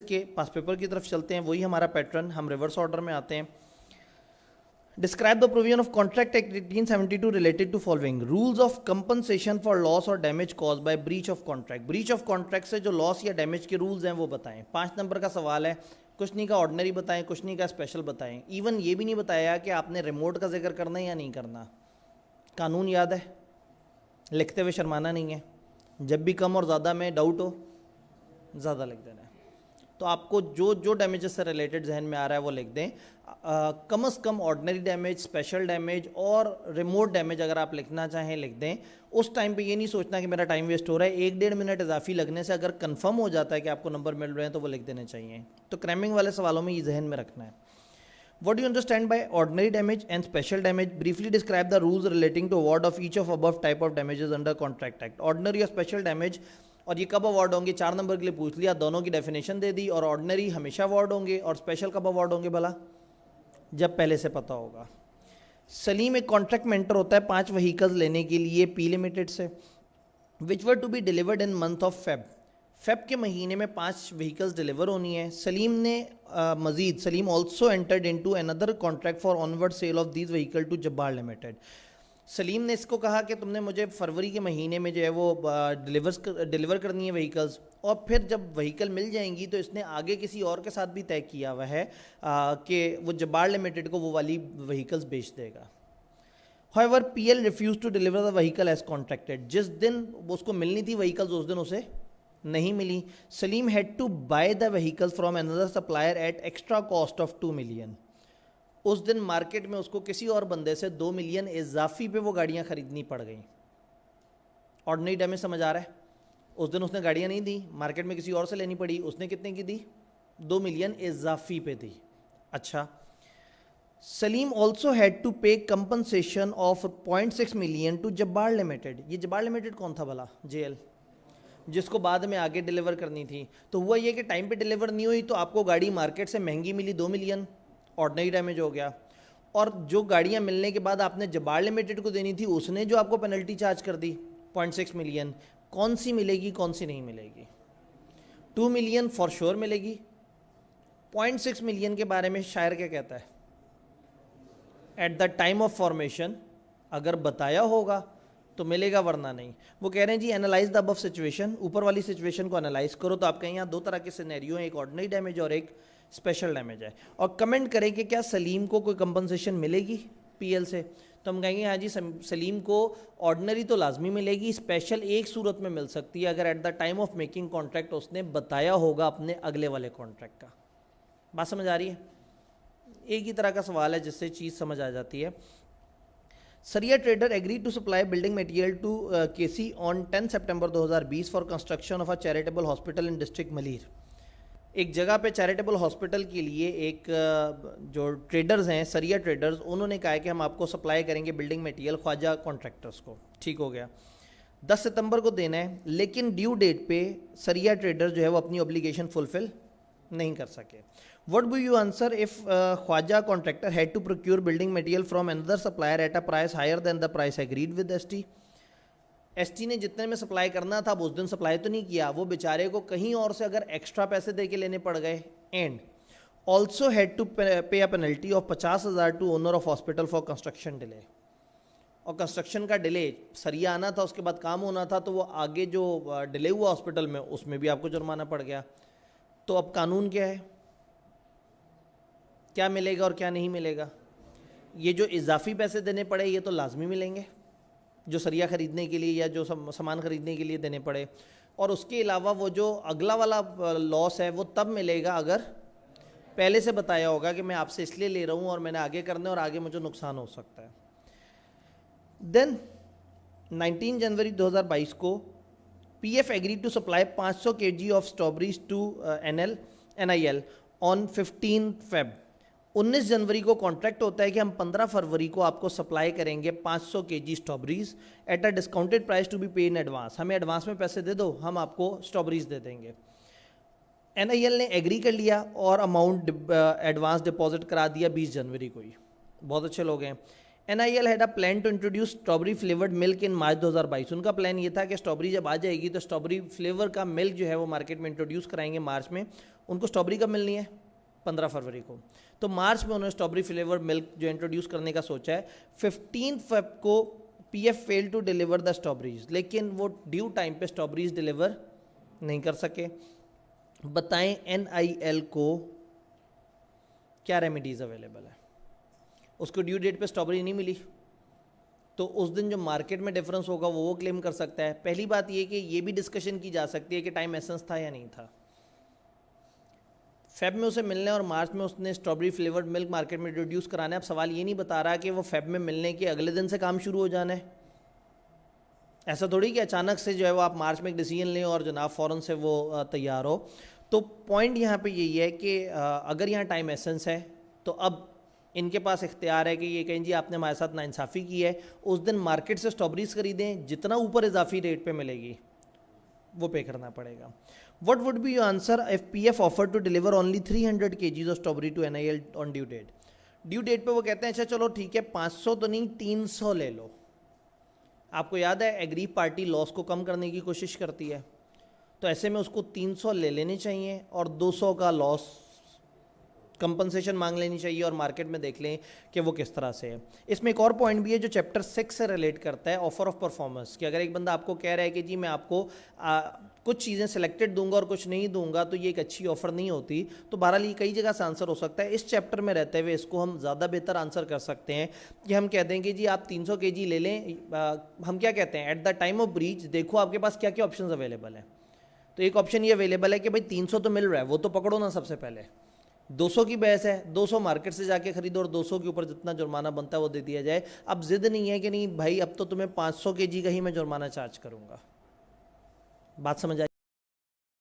के पास पेपर की तरफ चलते हैं, वही हमारा पैटर्न, हम रिवर्स ऑर्डर में आते हैं। Describe the provision of contract act 1872 related to following rules of compensation for loss और damage cause by breach of contract. Breach of contract से जो लॉस या डैमेज के रूल्स हैं वो बताएं। 5 नंबर का सवाल है, कुछ नहीं का ऑर्डिनरी बताएं, कुछ नहीं का स्पेशल बताएं। इवन ये भी नहीं बताया कि आपने रिमोट का जिक्र करना है या नहीं करना। कानून याद है, लिखते हुए शर्माना नहीं है। जब भी कम और ज़्यादा में डाउट हो, ज़्यादा लिख देना है। तो आपको जो जो डैमेजेस से रिलेटेड जहन में आ रहा है वो लिख दें। कम से कम ऑर्डिनरी डैमेज, स्पेशल डैमेज और रिमोट डैमेज अगर आप लिखना चाहें लिख दें। उस टाइम पे ये नहीं सोचना कि मेरा टाइम वेस्ट हो रहा है। 1-1.5 मिनट इजाफी लगने से अगर कंफर्म हो जाता है कि आपको नंबर मिल रहे हैं तो वो लिख देने चाहिए। तो क्रैमिंग वाले सवालों में ये जहन में रखना है। What do you understand by ordinary damage and special damage? Briefly describe the rules relating to award of each of above type of damages under Contract Act. Ordinary और special damage और ये कब अवार्ड होंगे, 4 number के लिए पूछ लिया, दोनों की डेफिनेशन दे दी। और ऑर्डिनरी हमेशा अवार्ड होंगे और स्पेशल कब अवार्ड होंगे भला, जब पहले से पता होगा। सलीम एक कॉन्ट्रैक्ट में एंटर होता है 5 वहीकल्स लेने के लिए पी लिमिटेड से, which were to be delivered in month of Feb के महीने में 5 व्हीकल्स डिलीवर होनी है। सलीम ने Majid Salim also entered into another contract for onward sale of these vehicle to Jabbar limited. Salim ने इसको कहा कि तुमने मुझे फरवरी के महीने में जो है वो डिलीवर करनी है व्हीकल्स, और फिर जब व्हीकल मिल जाएंगी तो इसने आगे किसी और के साथ भी तय किया हुआ है कि वो जब्बार लिमिटेड को वो वाली व्हीकल्स बेच देगा। However, PL refused to deliver the vehicle as contracted. जिस दिन उसको मिलनी थी व्हीकल्स उस दिन उसे नहीं मिली। Salim had to buy the vehicles from another supplier at extra cost of 2 million. उस दिन मार्केट में उसको किसी और बंदे से 2 मिलियन इजाफी पे वो गाड़ियां खरीदनी पड़ गई। ऑर्डिनरी डैमेज समझ आ रहा है? उस दिन उसने गाड़ियां नहीं दी, मार्केट में किसी और से लेनी पड़ी। उसने कितने की दी? 2 मिलियन इजाफी पे दी। अच्छा, Salim also had to pay compensation of 0.6 million to Jabbar limited. ये जब्बार लिमिटेड कौन था भला? JL, जिसको बाद में आगे डिलीवर करनी थी। तो हुआ ये कि टाइम पे डिलीवर नहीं हुई तो आपको गाड़ी मार्केट से महंगी मिली, 2 मिलियन ऑर्डिनरी डैमेज हो गया। और जो गाड़ियां मिलने के बाद आपने जब्बार लिमिटेड को देनी थी उसने जो आपको पेनल्टी चार्ज कर दी 0.6 मिलियन, कौन सी मिलेगी कौन सी नहीं मिलेगी? 2 मिलियन फॉर श्योर मिलेगी। 0.6 मिलियन के बारे में शायर क्या कहता है? At the time of formation अगर बताया होगा तो मिलेगा, वरना नहीं। वो कह रहे हैं जी एनालाइज द अबव सिचुएशन, ऊपर वाली सिचुएशन को एनालाइज करो। तो आप कहें यहाँ 2 तरह के सिनेरियो हैं, एक ऑर्डिनरी डैमेज और एक स्पेशल डैमेज है। और कमेंट करें कि क्या सलीम को कोई कंपनसेशन मिलेगी PL से? तो हम कहेंगे हाँ जी सलीम को ऑर्डिनरी तो लाजमी मिलेगी, स्पेशल एक सूरत में मिल सकती है अगर at the time of making contract उसने बताया होगा अपने अगले वाले कॉन्ट्रैक्ट का। बात समझ आ रही है? एक ही तरह का सवाल है जिससे चीज़ समझ आ जाती है। Sariya trader agree to supply building material to KC on 10 September 2020 for construction of a charitable hospital in district Malir. एक जगह पे चैरिटेबल हॉस्पिटल के लिए एक जो ट्रेडर्स हैं सरिया ट्रेडर्स, उन्होंने कहा है कि हम आपको सप्लाई करेंगे बिल्डिंग मटेरियल ख्वाजा कॉन्ट्रैक्टर्स को। ठीक हो गया, 10 सितंबर को देना है, लेकिन ड्यू डेट पे सरिया ट्रेडर्स जो है वो अपनी ऑब्लिगेशन फुलफिल नहीं कर सके। What will you answer if Khwaja contractor had to procure building material from another supplier at a price higher than the price agreed with ST? ST ने जितने में सप्लाई करना था वो उस दिन सप्लाई तो नहीं किया, वो बेचारे को कहीं और से अगर एक्स्ट्रा पैसे दे के लेने पड़ गए। And also had to pay a penalty of 50,000 to owner of hospital for construction delay. और कंस्ट्रक्शन का डिले, सरिया आना था उसके बाद काम होना था, तो वो आगे जो डिले हुआ हॉस्पिटल में उसमें भी आपको जुर्माना पड़ गया। तो अब कानून क्या है, क्या मिलेगा और क्या नहीं मिलेगा? ये जो इजाफी पैसे देने पड़े ये तो लाजमी मिलेंगे, जो सरिया ख़रीदने के लिए या जो सामान ख़रीदने के लिए देने पड़े। और उसके अलावा वो जो अगला वाला लॉस है वो तब मिलेगा अगर पहले से बताया होगा कि मैं आपसे इसलिए ले रहा हूँ और मैंने आगे करना है और आगे मुझे नुकसान हो सकता है। देन 19 जनवरी 2022 को PF agree to supply 500 kg of strawberries to NIL on 15 Feb. 19 जनवरी को कॉन्ट्रैक्ट होता है कि हम 15 फरवरी को आपको सप्लाई करेंगे 500 kg strawberries at a discounted price to be pay in advance. हमें एडवांस में पैसे दे दो, हम आपको स्ट्रॉबेरीज दे देंगे। NIL ने एग्री कर लिया और अमाउंट एडवांस डिपॉजिट करा दिया 20 जनवरी को ही। बहुत अच्छे लोग हैं। NIL had a plan to introduce strawberry flavoured milk in March 2022। उनका प्लान ये था कि स्ट्रॉबेरी जब आ जाएगी तो स्ट्रॉबेरी फ्लेवर का मिल्क जो है वो मार्केट में इंट्रोड्यूस कराएंगे मार्च में। उनको स्ट्रॉबेरी कब मिलनी है? 15 फरवरी को। तो मार्च में उन्होंने स्ट्रॉबेरी फ्लेवर्ड मिल्क जो इंट्रोड्यूस करने का सोचा है। 15 फेब को PF fail to deliver the strawberries, लेकिन वो ड्यू टाइम पे स्ट्रॉबेरीज डिलीवर नहीं कर सके। बताएं एनआईएल को क्या रेमेडीज अवेलेबल है? उसको ड्यू डेट पे स्ट्रॉबेरी नहीं मिली तो उस दिन जो मार्केट में डिफरेंस होगा वो क्लेम कर सकता है। पहली बात ये कि ये भी डिस्कशन की जा सकती है कि टाइम एसेंस था या नहीं था। फेब में उसे मिलने और मार्च में उसने स्ट्रॉबेरी फ्लेवर्ड मिल्क मार्केट में इंट्रोड्यूस कराना है। अब सवाल ये नहीं बता रहा कि वो फेब में मिलने के अगले दिन से काम शुरू हो जाना है। ऐसा थोड़ी कि अचानक से जो है वो आप मार्च में एक डिसीजन लें और जनाब फ़ौरन से वो तैयार हो। तो पॉइंट यहाँ पे यही है कि अगर यहाँ टाइम एसेंस है तो अब इनके पास इख्तियार है कि ये कहें जी आपने हमारे साथ नाइंसाफ़ी की है, उस दिन मार्केट से स्ट्रॉबेरीज खरीदें, जितना ऊपर इजाफी रेट पे मिलेगी वो पे करना पड़ेगा। What would be your answer if PF offered to deliver only 300 kgs of strawberry to NIL on due date? Due date पे वो कहते हैं अच्छा चलो ठीक है 500 तो नहीं 300 ले लो। आपको याद है एग्री पार्टी लॉस को कम करने की कोशिश करती है, तो ऐसे में उसको 300 ले लेने चाहिए और 200 का लॉस कंपनसेशन मांग लेनी चाहिए और मार्केट में देख लें कि वो किस तरह से है। इसमें एक और पॉइंट भी है जो चैप्टर 6 से रिलेट करता है, ऑफर ऑफ परफॉर्मेंस। कि अगर एक बंदा आपको कह रहा है कि जी मैं आपको कुछ चीज़ें सिलेक्टेड दूंगा और कुछ नहीं दूंगा तो ये एक अच्छी ऑफर नहीं होती। तो बहरहाल ये कई जगह से आंसर हो सकता है। इस चैप्टर में रहते हुए इसको हम ज़्यादा बेहतर आंसर कर सकते हैं कि हम कहते हैं कि जी आप 300 kg ले लें। हम क्या कहते हैं, at the time of breach देखो आपके पास क्या क्या ऑप्शन अवेलेबल है। तो एक ऑप्शन ये अवेलेबल है कि भाई 300 तो मिल रहा है, वो तो पकड़ो ना सबसे पहले। 200 की बहस है, 200 मार्केट से जाके खरीदो और 200 के ऊपर जितना जुर्माना बनता है वो दे दिया जाए। अब जिद नहीं है कि नहीं भाई अब तो तुम्हें 500 kg का ही मैं जुर्माना चार्ज करूंगा। बात समझ आई?